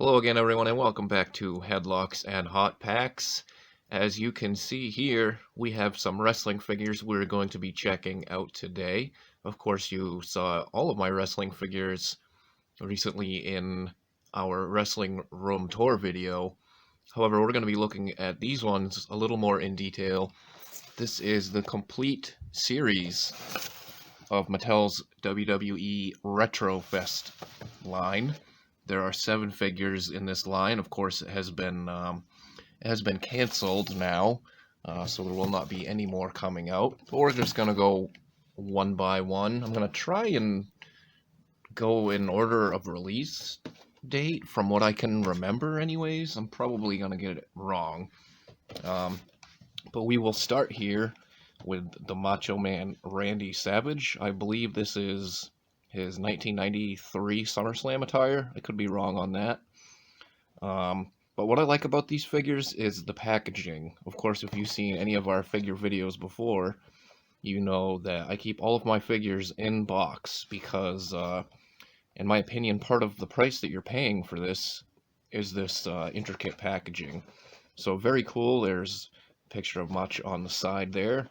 Hello again, everyone, and welcome back to Headlocks and Hot Packs. As you can see here, we have some wrestling figures we're going to be checking out today. Of course, you saw all of my wrestling figures recently in our Wrestling Room Tour video. However, we're going to be looking at these ones a little more in detail. This is the complete series of Mattel's WWE Retrofest line. There are 7 figures in this line. Of course, it has been canceled now, so there will not be any more coming out. But we're just gonna go one by one. I'm gonna try and go in order of release date from what I can remember. Anyways, I'm probably gonna get it wrong, but we will start here with the Macho Man Randy Savage. I believe this is his 1993 SummerSlam attire. I could be wrong on that. But what I like about these figures is the packaging. Of course, if you've seen any of our figure videos before, you know that I keep all of my figures in box because, in my opinion, part of the price that you're paying for this is this intricate packaging. So very cool. There's a picture of Macho on the side there.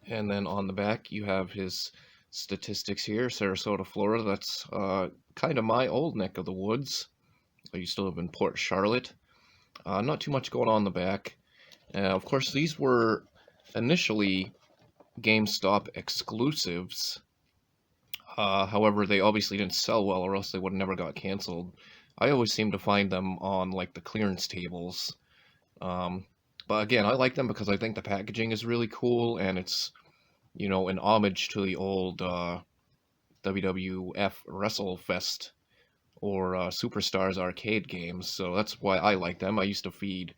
And then on the back, you have his statistics here. Sarasota, Florida. That's kind of my old neck of the woods. I used to live in Port Charlotte. Not too much going on in the back. Of course, these were initially GameStop exclusives. However, they obviously didn't sell well, or else they would have never got canceled. I always seem to find them on like the clearance tables. But again, I like them because I think the packaging is really cool, and it's, you know, an homage to the old WWF WrestleFest or Superstars arcade games, so that's why I like them. I used to feed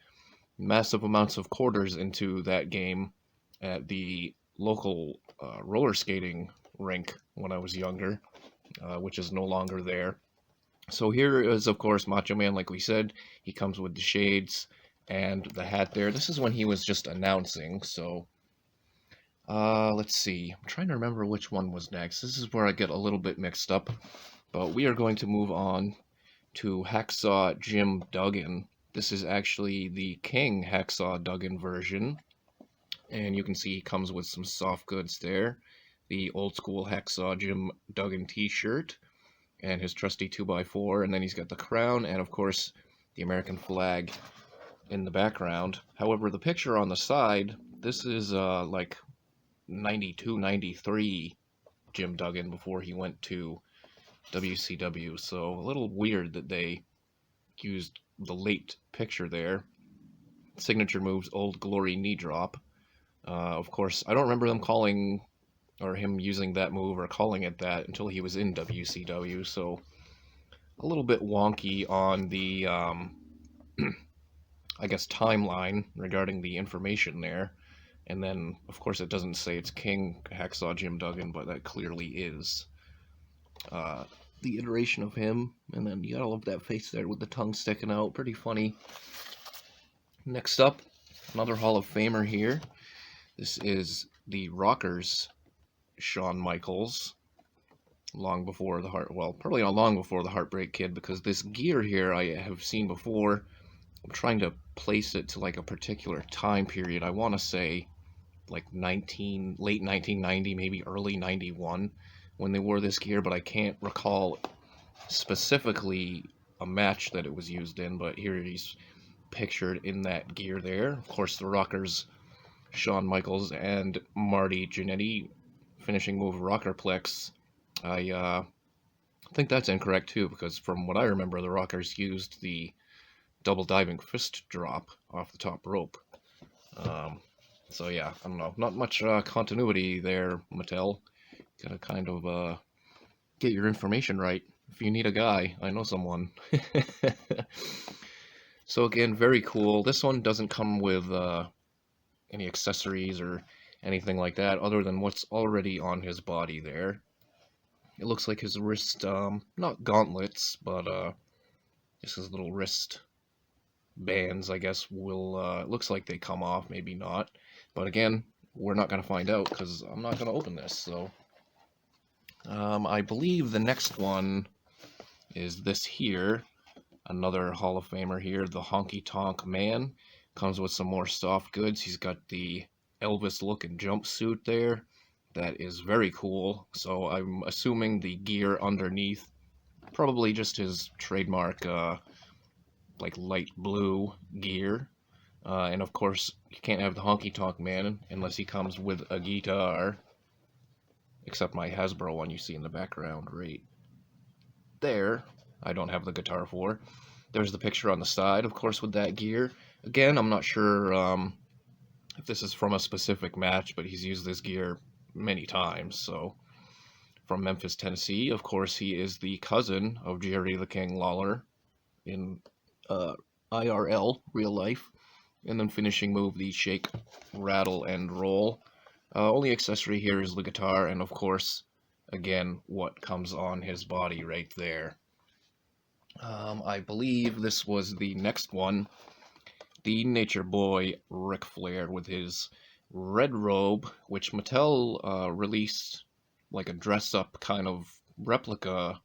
massive amounts of quarters into that game at the local roller skating rink when I was younger, which is no longer there. So here is, of course, Macho Man, like we said. He comes with the shades and the hat there. This is when he was just announcing, so let's see. I'm trying to remember which one was next. This is where I get a little bit mixed up. But we are going to move on to Hacksaw Jim Duggan. This is actually the King Hacksaw Duggan version. And you can see he comes with some soft goods there. The old school Hacksaw Jim Duggan t-shirt. And his trusty 2x4. And then he's got the crown and, of course, the American flag in the background. However, the picture on the side, this is like 92, 93 Jim Duggan before he went to WCW, so a little weird that they used the late picture there. Signature moves, Old Glory knee drop. Of course, I don't remember them calling, or him using that move or calling it that until he was in WCW, so a little bit wonky on the, I guess, timeline regarding the information there. And then, of course, it doesn't say it's King Hacksaw Jim Duggan, but that clearly is the iteration of him. And then you got all of that face there with the tongue sticking out. Pretty funny. Next up, another Hall of Famer here. This is the Rockers' Shawn Michaels. Long before the probably not long before the Heartbreak Kid, because this gear here I have seen before. I'm trying to place it to like a particular time period. I want to say like late 1990, maybe early 91 when they wore this gear, but I can't recall specifically a match that it was used in, but here he's pictured in that gear there. Of course, the Rockers, Shawn Michaels and Marty Jannetty, finishing move Rockerplex. I think that's incorrect too, because from what I remember, the Rockers used the double diving fist drop off the top rope. So yeah, I don't know. Not much continuity there, Mattel. Gotta kind of get your information right. If you need a guy, I know someone. So again, very cool. This one doesn't come with any accessories or anything like that, other than what's already on his body there. It looks like his wrist, not gauntlets, but just his little wrist bands, I guess, will, looks like they come off, maybe not. But again, we're not going to find out because I'm not going to open this, so. I believe the next one is this here. Another Hall of Famer here, the Honky Tonk Man. Comes with some more soft goods. He's got the Elvis looking jumpsuit there. That is very cool. So I'm assuming the gear underneath, probably just his trademark, like light blue gear. And of course, you can't have the Honky Tonk Man unless he comes with a guitar. Except my Hasbro one you see in the background right there. I don't have the guitar for. There's the picture on the side, of course, with that gear. Again, I'm not sure if this is from a specific match, but he's used this gear many times. So, from Memphis, Tennessee, of course, he is the cousin of Jerry the King Lawler in IRL, real life. And then finishing move, the shake, rattle, and roll. Only accessory here is the guitar, and of course, again, what comes on his body right there. I believe this was the next one, the Nature Boy Ric Flair with his red robe, which Mattel released like a dress-up kind of replica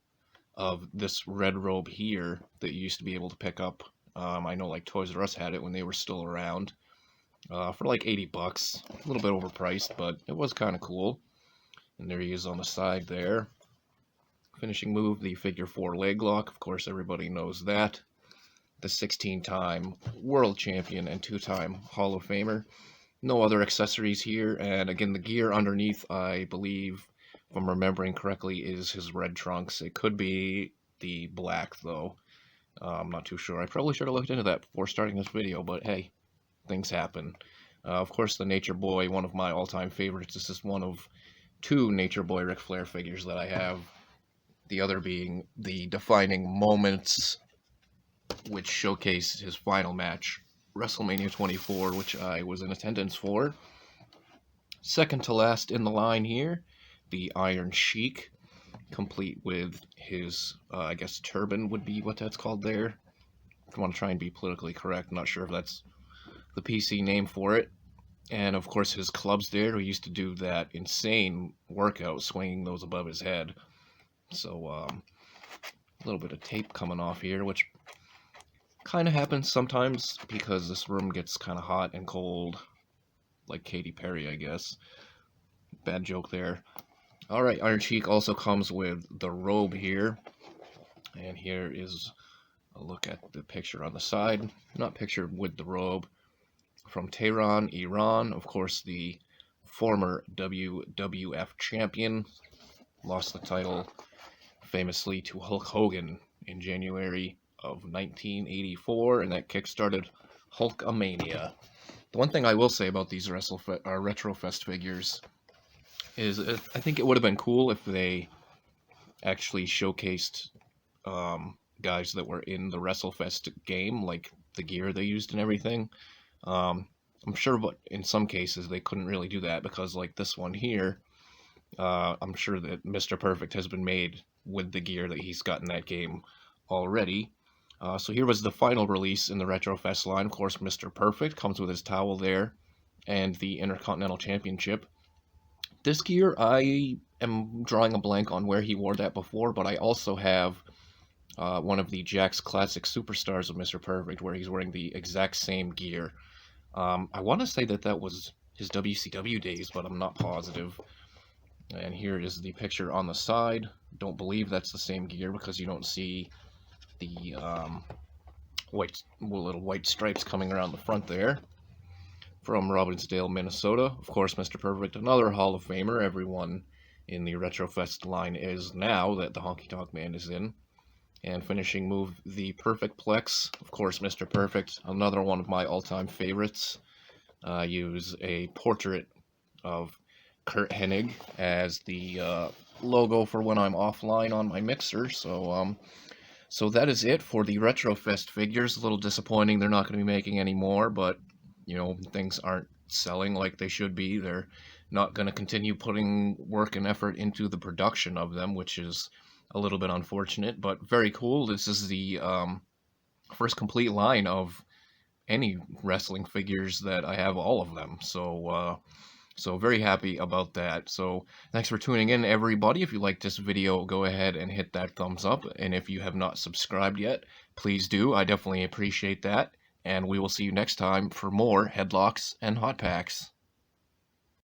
of this red robe here that you used to be able to pick up. I know like Toys R Us had it when they were still around. For like $80, a little bit overpriced, but it was kind of cool. And there he is on the side there. Finishing move, the figure 4 leg lock. Of course, everybody knows that. The 16-time world champion and 2-time Hall of Famer. No other accessories here, and again, the gear underneath, I believe, if I'm remembering correctly, is his red trunks. It could be the black, though. I'm not too sure. I probably should have looked into that before starting this video, but hey, things happen. Of course, the Nature Boy, one of my all-time favorites. This is one of 2 Nature Boy Ric Flair figures that I have. The other being the defining moments, which showcased his final match, WrestleMania 24, which I was in attendance for. Second to last in the line here, the Iron Sheik, complete with his, I guess, turban would be what that's called there. If I want to try and be politically correct, I'm not sure if that's the PC name for it. And of course his clubs there, he used to do that insane workout swinging those above his head. So a little bit of tape coming off here, which kind of happens sometimes because this room gets kind of hot and cold, like Katy Perry, I guess. Bad joke there. Alright, Iron Sheik also comes with the robe here. And here is a look at the picture on the side. Not pictured with the robe. From Tehran, Iran, of course, the former WWF champion. Lost the title famously to Hulk Hogan in January of 1984, and that kickstarted Hulkamania. The one thing I will say about these Retrofest figures is I think it would have been cool if they actually showcased guys that were in the WrestleFest game, like the gear they used and everything. I'm sure, but in some cases they couldn't really do that because, like this one here, I'm sure that Mr. Perfect has been made with the gear that he's got in that game already. So here was the final release in the Retrofest line. Of course, Mr. Perfect comes with his towel there and the Intercontinental Championship. This gear, I am drawing a blank on where he wore that before, but I also have one of the Jakks Classic Superstars of Mr. Perfect where he's wearing the exact same gear. I want to say that that was his WCW days, but I'm not positive. And here is the picture on the side. Don't believe that's the same gear because you don't see the little white stripes coming around the front there. From Robbinsdale, Minnesota. Of course, Mr. Perfect, another Hall of Famer. Everyone in the Retrofest line is now that the Honky Tonk Man is in. And finishing move, the Perfect Plex. Of course, Mr. Perfect, another one of my all-time favorites. Use a portrait of Kurt Hennig as the logo for when I'm offline on my mixer. So that is it for the Retrofest figures. A little disappointing they're not going to be making any more, but you know, things aren't selling like they should be. They're not going to continue putting work and effort into the production of them, which is a little bit unfortunate, but very cool. This is the first complete line of any wrestling figures that I have all of them. So So very happy about that. So thanks for tuning in, everybody. If you like this video, go ahead and hit that thumbs up. And if you have not subscribed yet, please do. I definitely appreciate that. And we will see you next time for more Headlocks and Hot Packs.